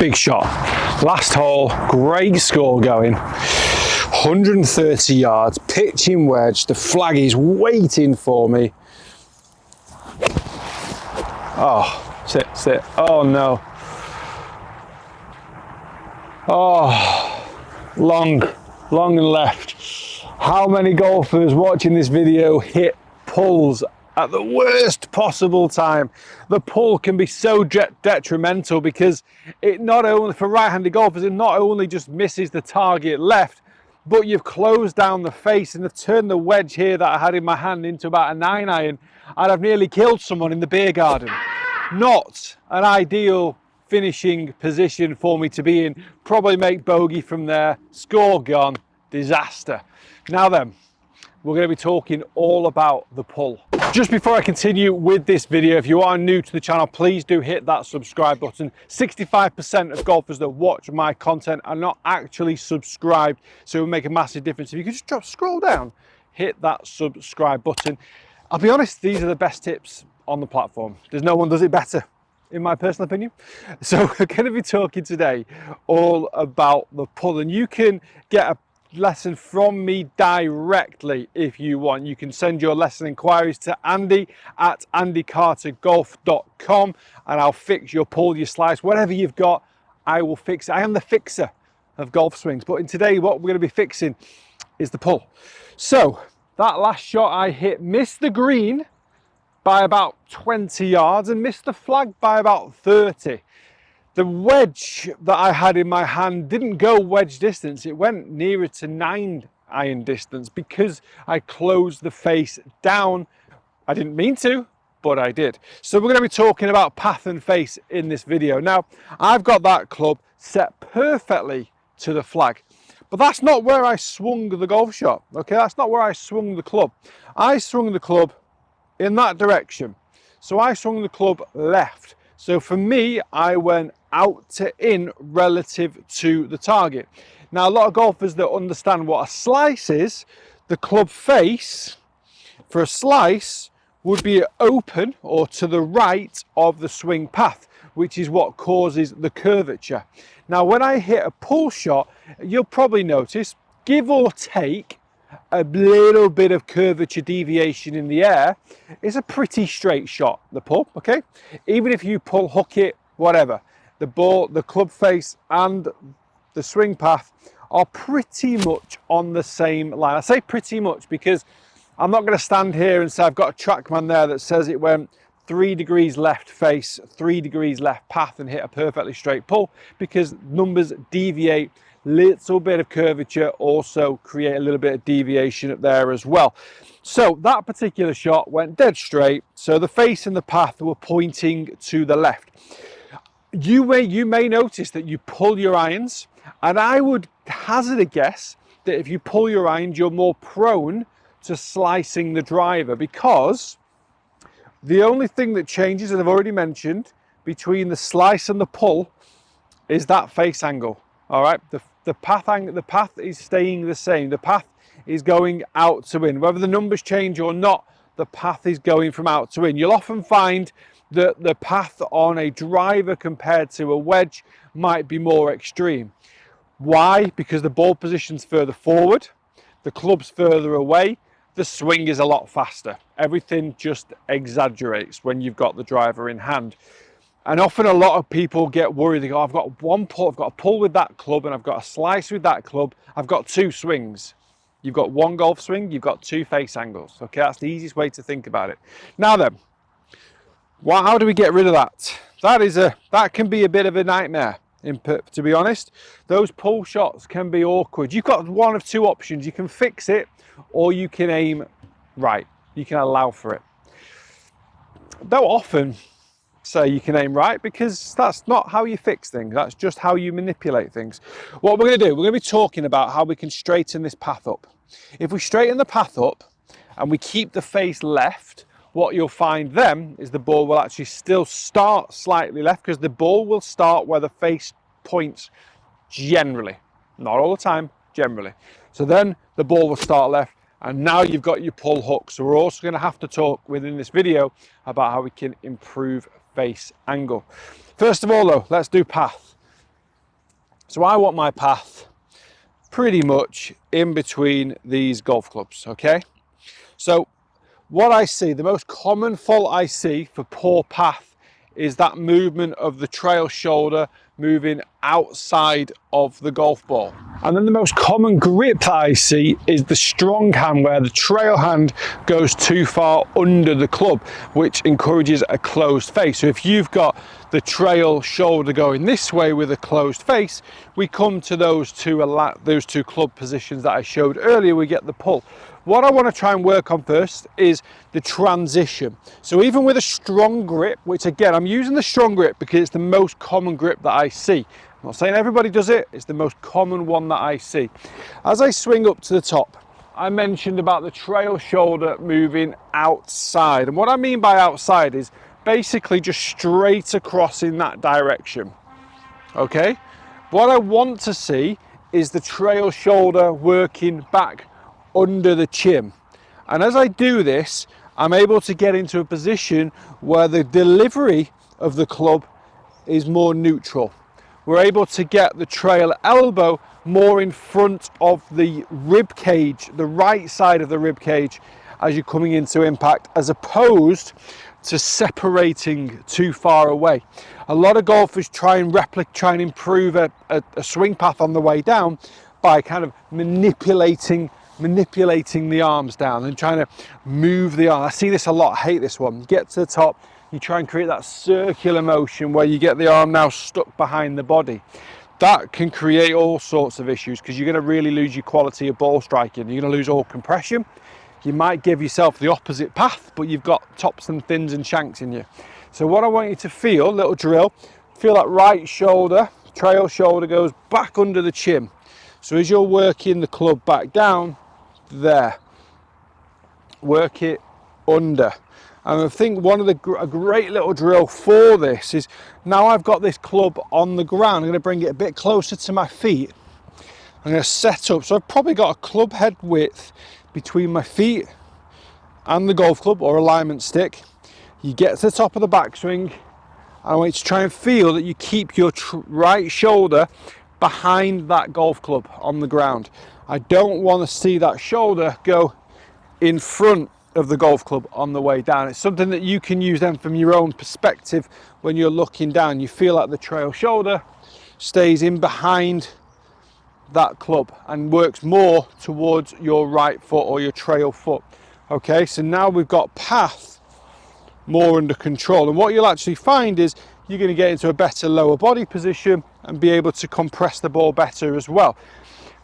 big shot. Last hole, great score going. 130 yards, pitching wedge. The flag is waiting for me. Oh, sit. Oh no. Oh, long and left. How many golfers watching this video hit pulls at the worst possible time? The pull can be so detrimental because it not only, for right-handed golfers, it not only just misses the target left, but you've closed down the face and have turned the wedge here that I had in my hand into about a 9-iron, and I've nearly killed someone in the beer garden. Not an ideal finishing position for me to be in. Probably make bogey from there, score gone, disaster. Now then, we're going to be talking all about the pull. Just before I continue with this video, if you are new to the channel, please do hit that subscribe button. 65% of golfers that watch my content are not actually subscribed, so it will make a massive difference. If you could just scroll down, hit that subscribe button. I'll be honest, these are the best tips on the platform. There's no one does it better, in my personal opinion. So we're going to be talking today all about the pull, and you can get a lesson from me directly if you want. You can send your lesson inquiries to andy@andycartergolf.com and I'll fix your pull, your slice, whatever you've got, I will fix it. I am the fixer of golf swings, but in today what we're going to be fixing is the pull. So that last shot I hit missed the green by about 20 yards and missed the flag by about 30. The wedge that I had in my hand didn't go wedge distance, it went nearer to 9-iron distance because I closed the face down. I didn't mean to, but I did. So we're going to be talking about path and face in this video. Now, I've got that club set perfectly to the flag, but that's not where I swung the golf shot, okay? That's not where I swung the club. I swung the club in that direction. So I swung the club left. So for me, I went out to in relative to the target. Now, a lot of golfers that understand what a slice is, the club face for a slice would be open or to the right of the swing path, which is what causes the curvature. Now, when I hit a pull shot, you'll probably notice, give or take, a little bit of curvature deviation in the air. Is a pretty straight shot, the pull, okay? Even if you pull, hook it, whatever, the ball, the club face and the swing path are pretty much on the same line. I say pretty much because I'm not going to stand here and say I've got a TrackMan there that says it went 3 degrees left face, 3 degrees left path and hit a perfectly straight pull, because numbers deviate. Little bit of curvature also create a little bit of deviation up there as well. So that particular shot went dead straight, so the face and the path were pointing to the left. You may notice that you pull your irons, and I would hazard a guess that if you pull your irons, you're more prone to slicing the driver, because the only thing that changes, as I've already mentioned, between the slice and the pull is that face angle. All right, the path is staying the same. The path is going out to in. Whether the numbers change or not, the path is going from out to in. You'll often find that the path on a driver compared to a wedge might be more extreme. Why? Because the ball position's further forward, the club's further away, the swing is a lot faster. Everything just exaggerates when you've got the driver in hand. And often a lot of people get worried. They go, I've got one pull, I've got a pull with that club and I've got a slice with that club. I've got 2 swings. You've got 1 golf swing, you've got 2 face angles. Okay, that's the easiest way to think about it. Now then, how do we get rid of that? That can be a bit of a nightmare, to be honest. Those pull shots can be awkward. You've got one of 2 options. You can fix it or you can aim right. You can allow for it. Don't often say you can aim right, because that's not how you fix things. That's just how you manipulate things. What we're going to do, we're going to be talking about how we can straighten this path up. If we straighten the path up and we keep the face left, what you'll find then is the ball will actually still start slightly left, because the ball will start where the face points generally. Not all the time, generally. So then the ball will start left, and now you've got your pull hook. So we're also going to have to talk within this video about how we can improve face angle. First of all though, let's do path. So I want my path pretty much in between these golf clubs, okay? So what I see, the most common fault I see for poor path is that movement of the trail shoulder moving outside of the golf ball. And then the most common grip that I see is the strong hand, where the trail hand goes too far under the club, which encourages a closed face. So if you've got the trail shoulder going this way with a closed face, we come to those two club positions that I showed earlier, we get the pull. What I want to try and work on first is the transition. So even with a strong grip, which again, I'm using the strong grip because it's the most common grip that I see. I'm not saying everybody does it, it's the most common one that I see. As I swing up to the top, I mentioned about the trail shoulder moving outside. And what I mean by outside is basically just straight across in that direction, okay? What I want to see is the trail shoulder working back under the chin. And as I do this, I'm able to get into a position where the delivery of the club is more neutral. We're able to get the trail elbow more in front of the rib cage, the right side of the rib cage, as you're coming into impact, as opposed to separating too far away. A lot of golfers try and improve a swing path on the way down by kind of manipulating the arms down and trying to move the arm. I see this a lot, I hate this one. Get to the top, you try and create that circular motion where you get the arm now stuck behind the body. That can create all sorts of issues because you're going to really lose your quality of ball striking. You're going to lose all compression. You might give yourself the opposite path, but you've got tops and thins and shanks in you. So what I want you to feel, little drill, feel that right shoulder, trail shoulder goes back under the chin. So as you're working the club back down, there, work it under. And I think one of a great little drill for this is, now I've got this club on the ground, I'm going to bring it a bit closer to my feet. I'm going to set up, so I've probably got a club head width between my feet and the golf club or alignment stick. You get to the top of the backswing, and I want you to try and feel that you keep your right shoulder behind that golf club on the ground. I don't want to see that shoulder go in front of the golf club on the way down. It's something that you can use then from your own perspective when you're looking down. You feel like the trail shoulder stays in behind that club and works more towards your right foot or your trail foot. Okay, so now we've got path more under control, and what you'll actually find is you're going to get into a better lower body position and be able to compress the ball better as well.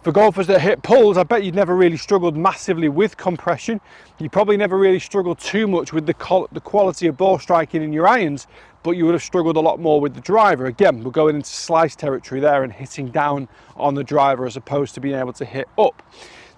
For golfers that hit pulls, I bet you've never really struggled massively with compression. You probably never really struggled too much with the quality of ball striking in your irons, but you would have struggled a lot more with the driver. Again, we're going into slice territory there and hitting down on the driver as opposed to being able to hit up.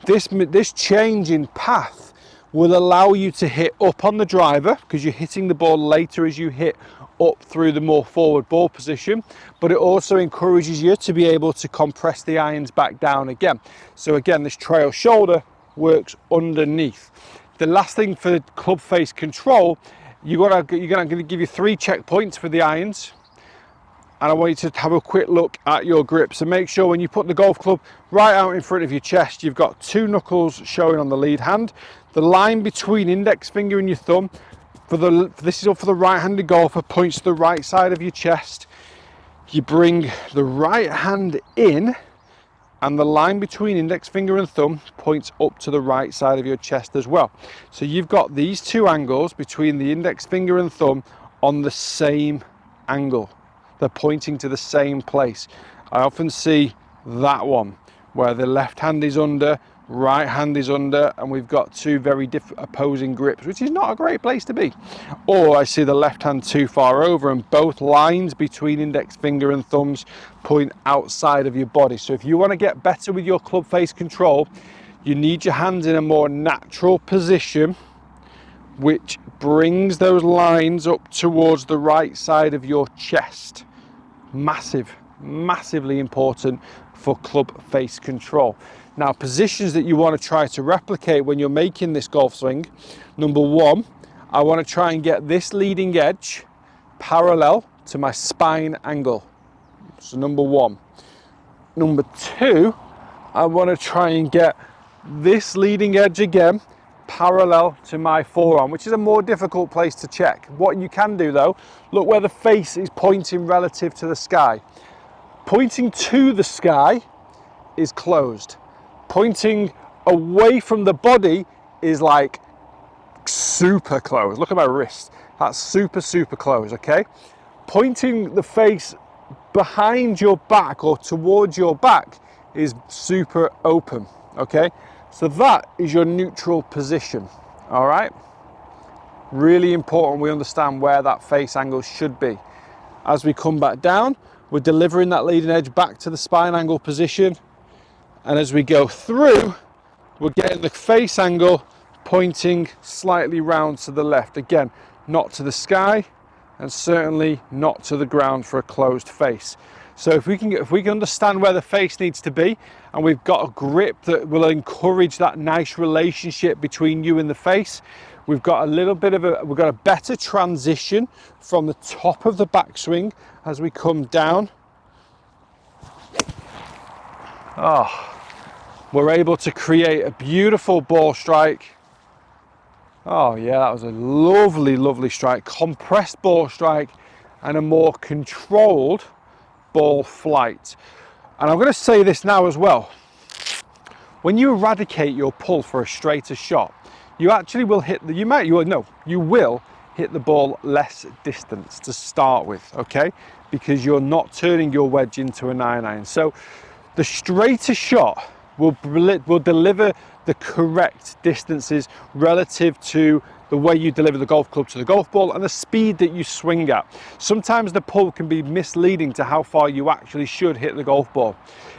This change in path will allow you to hit up on the driver because you're hitting the ball later as you hit up through the more forward ball position, but it also encourages you to be able to compress the irons back down again. So again, this trail shoulder works underneath. The last thing for the club face control, I'm going to give you 3 checkpoints for the irons, and I want you to have a quick look at your grip. So make sure when you put the golf club right out in front of your chest, you've got 2 knuckles showing on the lead hand. The line between index finger and your thumb, this is all for the right-handed golfer, points to the right side of your chest. You bring the right hand in, and the line between index finger and thumb points up to the right side of your chest as well. So you've got these 2 angles between the index finger and thumb on the same angle. They're pointing to the same place. I often see that one where the left hand is under, right hand is under, and we've got 2 very different opposing grips, which is not a great place to be. Or I see the left hand too far over and both lines between index finger and thumbs point outside of your body. So if you want to get better with your club face control, you need your hands in a more natural position, which brings those lines up towards the right side of your chest. Massively important for club face control. Now, positions that you want to try to replicate when you're making this golf swing. Number 1, I want to try and get this leading edge parallel to my spine angle. So number 1. number 2, I want to try and get this leading edge again parallel to my forearm, which is a more difficult place to check. What you can do though, look where the face is pointing relative to the sky. Pointing to the sky is closed. Pointing away from the body is like super close. Look at my wrist. That's super, super close, okay? Pointing the face behind your back or towards your back is super open, okay? So that is your neutral position, all right? Really important we understand where that face angle should be. As we come back down, we're delivering that leading edge back to the spine angle position. And as we go through, we're getting the face angle pointing slightly round to the left. Again, not to the sky and certainly not to the ground for a closed face. So if we can understand where the face needs to be, and we've got a grip that will encourage that nice relationship between you and the face, we've got a better transition from the top of the backswing as we come down. We're able to create a beautiful ball strike. Oh yeah, that was a lovely, lovely strike. Compressed ball strike and a more controlled ball flight. And I'm going to say this now as well. When you eradicate your pull for a straighter shot, you actually will hit the, you will hit the ball less distance to start with, okay? Because you're not turning your wedge into a 9-iron. So the straighter shot will deliver the correct distances relative to the way you deliver the golf club to the golf ball and the speed that you swing at. Sometimes the pull can be misleading to how far you actually should hit the golf ball.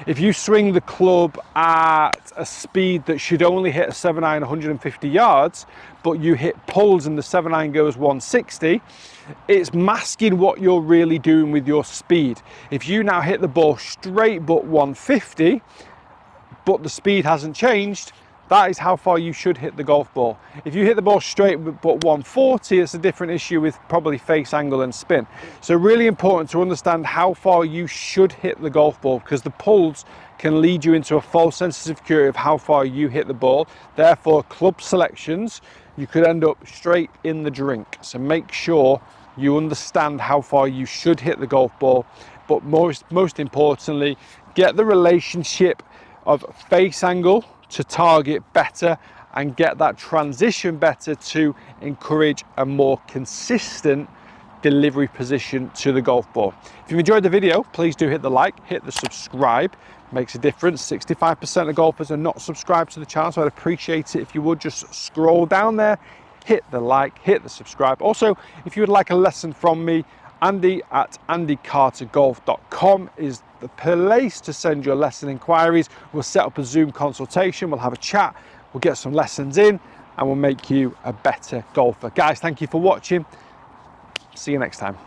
If you swing the club at a speed that should only hit a 7-iron 150 yards, but you hit pulls and the 7-iron goes 160, it's masking what you're really doing with your speed. If you now hit the ball straight but 150, but the speed hasn't changed, that is how far you should hit the golf ball. If you hit the ball straight but 140, it's a different issue with probably face angle and spin. So really important to understand how far you should hit the golf ball, because the pulls can lead you into a false sense of security of how far you hit the ball. Therefore, club selections, you could end up straight in the drink. So make sure you understand how far you should hit the golf ball, but most importantly, get the relationship of face angle to target better and get that transition better to encourage a more consistent delivery position to the golf ball. If you've enjoyed the video, please do hit the like, hit the subscribe. Makes a difference. 65% of golfers are not subscribed to the channel, so I'd appreciate it if you would just scroll down there, hit the like, hit the subscribe. Also, if you would like a lesson from me, Andy at andycartergolf.com is the place to send your lesson inquiries. We'll set up a Zoom consultation, we'll have a chat, we'll get some lessons in, and we'll make you a better golfer. Guys, thank you for watching. See you next time.